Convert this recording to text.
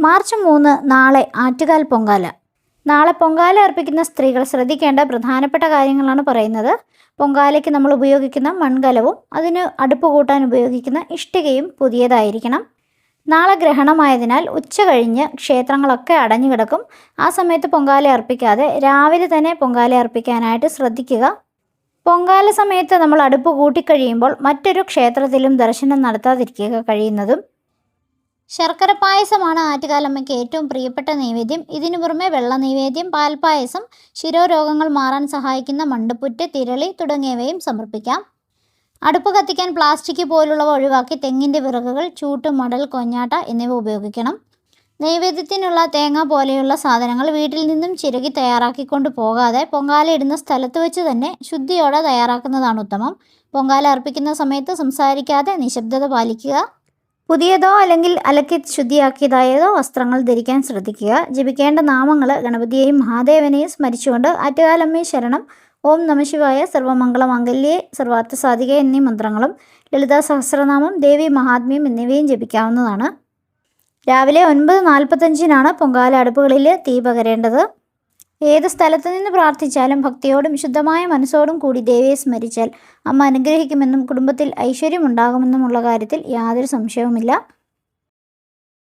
March 3 നാളെ ആറ്റുകാൽ പൊങ്കാല. നാളെ പൊങ്കാല അർപ്പിക്കുന്ന സ്ത്രീകൾ ശ്രദ്ധിക്കേണ്ട പ്രധാനപ്പെട്ട കാര്യങ്ങളാണ് പറയുന്നത്. പൊങ്കാലയ്ക്ക് നമ്മൾ ഉപയോഗിക്കുന്ന മൺകലവും അതിന് അടുപ്പ് കൂട്ടാൻ ഉപയോഗിക്കുന്ന ഇഷ്ടികയും പുതിയതായിരിക്കണം. നാളെ ഗ്രഹണമായതിനാൽ ഉച്ച കഴിഞ്ഞ് ക്ഷേത്രങ്ങളൊക്കെ അടഞ്ഞു കിടക്കും. ആ സമയത്ത് പൊങ്കാല അർപ്പിക്കാതെ രാവിലെ തന്നെ പൊങ്കാല അർപ്പിക്കാനായിട്ട് ശ്രദ്ധിക്കുക. പൊങ്കാല സമയത്ത് നമ്മൾ അടുപ്പ് കൂട്ടിക്കഴിയുമ്പോൾ മറ്റൊരു ക്ഷേത്രത്തിലും ദർശനം നടത്താതിരിക്കുക കഴിയുന്നതും. ശർക്കര പായസമാണ് ആറ്റുകാലമ്മയ്ക്ക് ഏറ്റവും പ്രിയപ്പെട്ട നൈവേദ്യം. ഇതിനു പുറമെ വെള്ള നൈവേദ്യം, പാൽപ്പായസം, ശിരോരോഗങ്ങൾ മാറാൻ സഹായിക്കുന്ന മണ്ടുപ്പുറ്റ്, തിരളി തുടങ്ങിയവയും സമർപ്പിക്കാം. അടുപ്പ് കത്തിക്കാൻ പ്ലാസ്റ്റിക് പോലുള്ളവ ഒഴിവാക്കി തെങ്ങിൻ്റെ വിറകുകൾ, ചൂട്ട്, മടൽ, കൊഞ്ഞാട്ട എന്നിവ ഉപയോഗിക്കണം. നൈവേദ്യത്തിനുള്ള തേങ്ങ പോലെയുള്ള സാധനങ്ങൾ വീട്ടിൽ നിന്നും ചിരകി തയ്യാറാക്കിക്കൊണ്ട് പോകാതെ പൊങ്കാല ഇടുന്ന സ്ഥലത്ത് വെച്ച് തന്നെ ശുദ്ധിയോടെ തയ്യാറാക്കുന്നതാണ് ഉത്തമം. പൊങ്കാല അർപ്പിക്കുന്ന സമയത്ത് സംസാരിക്കാതെ നിശബ്ദത പാലിക്കുക. പുതിയതോ അല്ലെങ്കിൽ അലക്കി ശുദ്ധിയാക്കിയതായതോ വസ്ത്രങ്ങൾ ധരിക്കാൻ ശ്രദ്ധിക്കുക. ജപിക്കേണ്ട നാമങ്ങൾ ഗണപതിയെയും മഹാദേവനെയും സ്മരിച്ചുകൊണ്ട് ആറ്റുകാലമ്മേ ശരണം, ഓം നമഃശിവായ, സർവമംഗളമാംഗല്യേ, സർവാർത്ഥസാധികേ എന്നീ മന്ത്രങ്ങളും ലളിതാ സഹസ്രനാമം, ദേവി മഹാത്മ്യം എന്നിവയും ജപിക്കാവുന്നതാണ്. രാവിലെ 9:45 പൊങ്കാല അടുപ്പുകളിൽ തീ പകരേണ്ടത്. ഏത് സ്ഥലത്ത് നിന്ന് പ്രാർത്ഥിച്ചാലും ഭക്തിയോടും ശുദ്ധമായ മനസ്സോടും കൂടി ദേവിയെ സ്മരിച്ചാൽ അമ്മ അനുഗ്രഹിക്കുമെന്നും കുടുംബത്തിൽ ഐശ്വര്യമുണ്ടാകുമെന്നുമുള്ള കാര്യത്തിൽ യാതൊരു സംശയവുമില്ല.